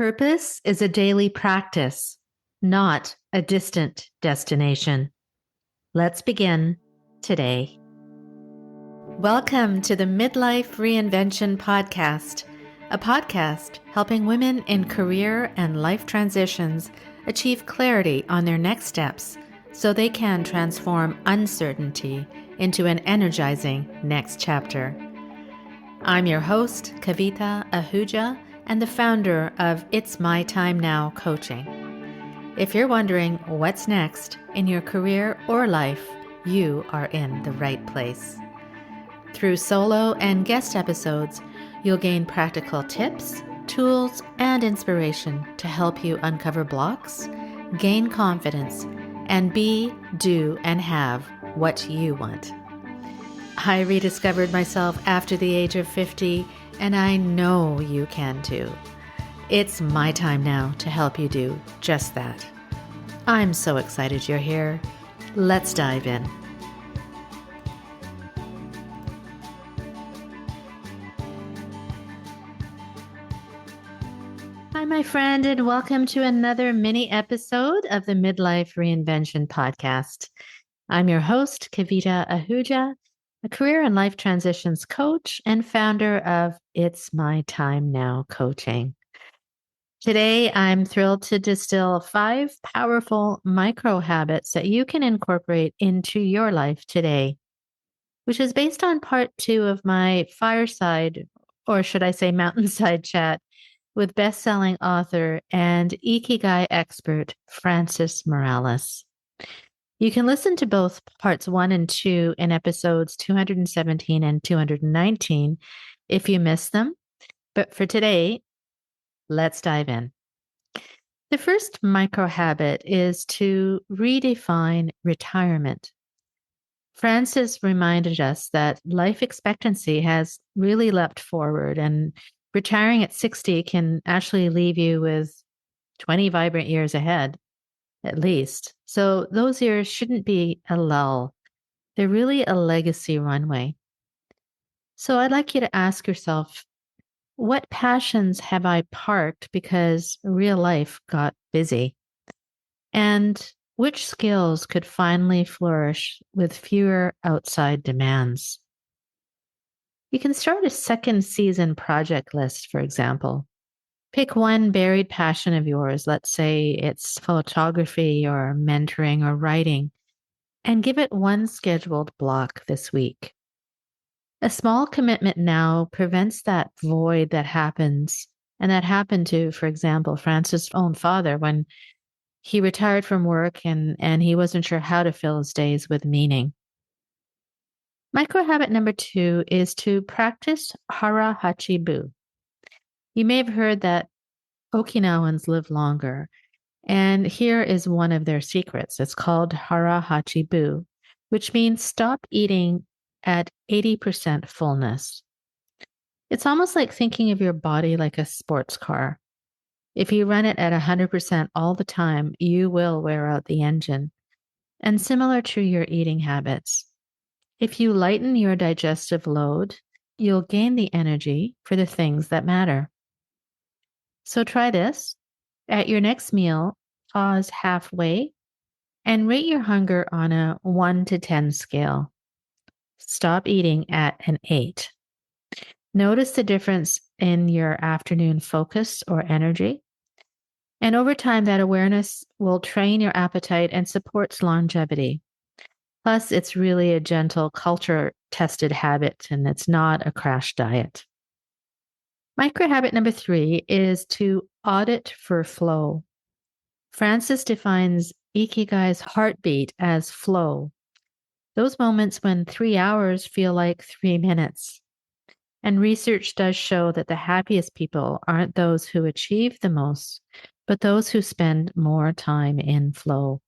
Purpose is a daily practice, not a distant destination. Let's begin today. Welcome to the Midlife Reinvention Podcast, a podcast helping women in career and life transitions achieve clarity on their next steps so they can transform uncertainty into an energizing next chapter. I'm your host, Kavita Ahuja, and the founder of It's My Time Now Coaching. If you're wondering what's next in your career or life, you are in the right place. Through solo and guest episodes, you'll gain practical tips, tools, and inspiration to help you uncover blocks, gain confidence, and be, do, and have what you want. I rediscovered myself after the age of 50, and I know you can too. It's my time now to help you do just that. I'm so excited you're here. Let's dive in. Hi, my friend, and welcome to another mini episode of the Midlife Reinvention Podcast. I'm your host, Kavita Ahuja, a career and life transitions coach and founder of It's My Time Now Coaching. Today, I'm thrilled to distill 5 powerful micro habits that you can incorporate into your life today, which is based on part 2 of my fireside, or should I say mountainside chat with best-selling author and Ikigai expert, Francis Morales. You can listen to both parts 1 and 2 in episodes 217 and 219 if you missed them. But for today, let's dive in. The first micro habit is to redefine retirement. Francis reminded us that life expectancy has really leapt forward, and retiring at 60 can actually leave you with 20 vibrant years ahead, at least. So those years shouldn't be a lull. They're really a legacy runway. So I'd like you to ask yourself, what passions have I parked because real life got busy? And which skills could finally flourish with fewer outside demands? You can start a second season project list, for example. Pick one buried passion of yours. Let's say it's photography or mentoring or writing, and give it one scheduled block this week. A small commitment now prevents that void that happens, and that happened to, for example, Francis' own father when he retired from work and he wasn't sure how to fill his days with meaning. Micro habit number 2 is to practice hara hachi bu. You may have heard that Okinawans live longer, and here is one of their secrets. It's called hara hachi bu, which means stop eating at 80% fullness. It's almost like thinking of your body like a sports car. If you run it at 100% all the time, you will wear out the engine. And similar to your eating habits, if you lighten your digestive load, you'll gain the energy for the things that matter. So try this. At your next meal, pause halfway and rate your hunger on a 1 to 10 scale. Stop eating at an 8. Notice the difference in your afternoon focus or energy. And over time, that awareness will train your appetite and supports longevity. Plus, it's really a gentle, culture-tested habit, and it's not a crash diet. Micro habit number 3 is to audit for flow. Francis defines Ikigai's heartbeat as flow, those moments when 3 hours feel like 3 minutes. And research does show that the happiest people aren't those who achieve the most, but those who spend more time in flow.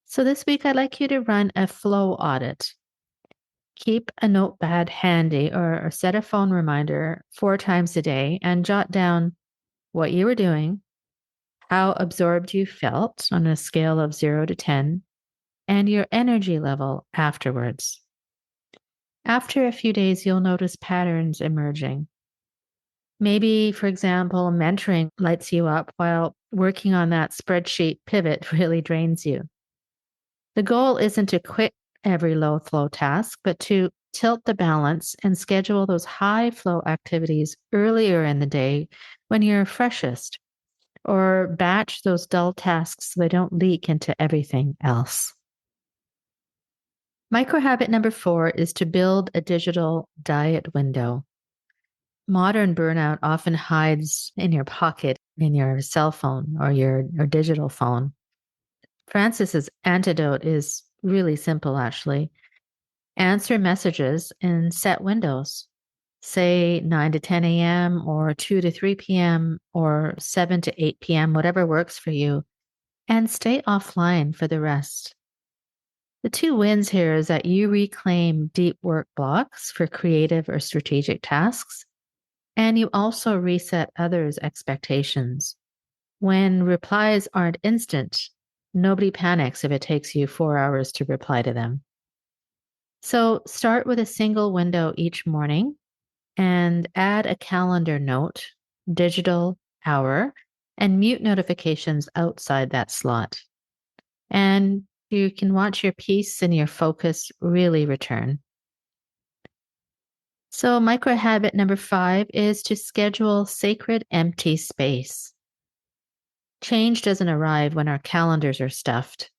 So this week, I'd like you to run a flow audit. Keep a notepad handy or set a phone reminder 4 times a day and jot down what you were doing, how absorbed you felt on a scale of 0 to 10, and your energy level afterwards. After a few days, you'll notice patterns emerging. Maybe, for example, mentoring lights you up while working on that spreadsheet pivot really drains you. The goal isn't to quit every low flow task, but to tilt the balance and schedule those high flow activities earlier in the day when you're freshest, or batch those dull tasks so they don't leak into everything else. Micro habit number 4 is to build a digital diet window. Modern burnout often hides in your pocket, in your cell phone or your digital phone. Francis's antidote is really simple, actually. Answer messages in set windows, say 9 to 10 a.m. or 2 to 3 p.m. or 7 to 8 p.m., whatever works for you, and stay offline for the rest. The two wins here is that you reclaim deep work blocks for creative or strategic tasks, and you also reset others' expectations. When replies aren't instant, nobody panics if it takes you 4 hours to reply to them. So start with a single window each morning and add a calendar note, digital hour, and mute notifications outside that slot. And you can watch your peace and your focus really return. So, micro habit number 5 is to schedule sacred empty space. Change doesn't arrive when our calendars are stuffed,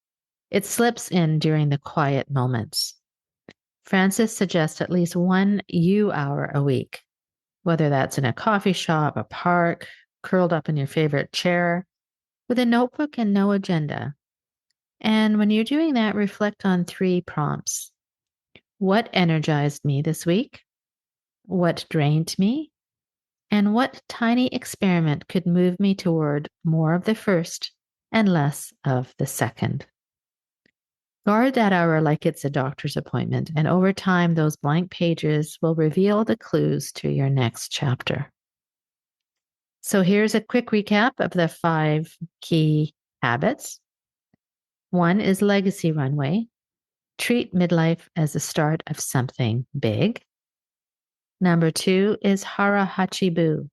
it slips in during the quiet moments. Francis suggests at least one you hour a week, whether that's in a coffee shop, a park, curled up in your favorite chair, with a notebook and no agenda. And when you're doing that, reflect on 3 prompts. What energized me this week? What drained me? And what tiny experiment could move me toward more of the first and less of the second? Guard that hour like it's a doctor's appointment, and over time, those blank pages will reveal the clues to your next chapter. So here's a quick recap of the 5 key habits. 1 is legacy runway. Treat midlife as the start of something big. Number 2 is hara hachibu.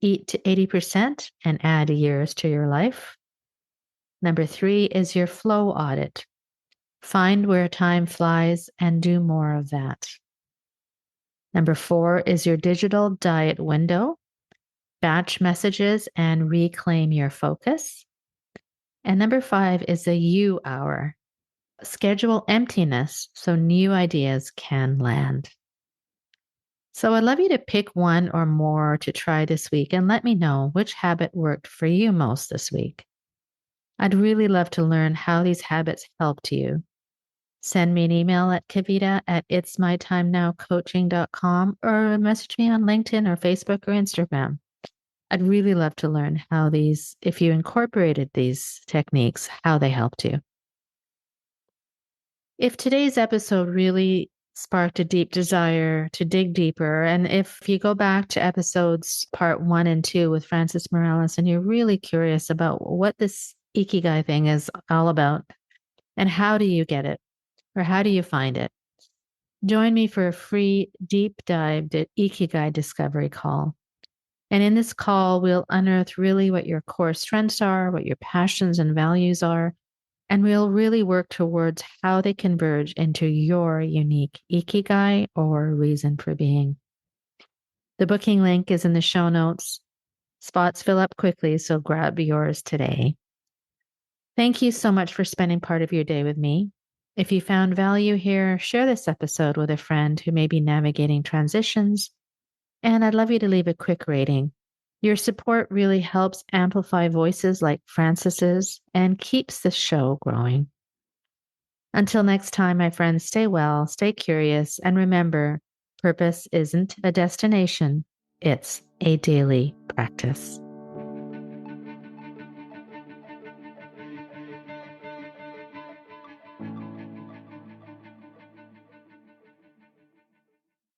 Eat to 80% and add years to your life. Number 3 is your flow audit. Find where time flies and do more of that. Number 4 is your digital diet window. Batch messages and reclaim your focus. And number 5 is the you hour. Schedule emptiness so new ideas can land. So I'd love you to pick one or more to try this week and let me know which habit worked for you most this week. I'd really love to learn how these habits helped you. Send me an email at kavita@itsmytimenowcoaching.com or message me on LinkedIn or Facebook or Instagram. I'd really love to learn how these, if you incorporated these techniques, how they helped you. If today's episode really sparked a deep desire to dig deeper, and if you go back to episodes part 1 and 2 with Francis Morales, and you're really curious about what this Ikigai thing is all about, and how do you get it, or how do you find it, join me for a free deep dive Ikigai discovery call. And in this call, we'll unearth really what your core strengths are, what your passions and values are, and we'll really work towards how they converge into your unique Ikigai or reason for being. The booking link is in the show notes. Spots fill up quickly, so grab yours today. Thank you so much for spending part of your day with me. If you found value here, share this episode with a friend who may be navigating transitions, and I'd love you to leave a quick rating. Your support really helps amplify voices like Francis's and keeps the show growing. Until next time, my friends, stay well, stay curious, and remember, purpose isn't a destination, it's a daily practice.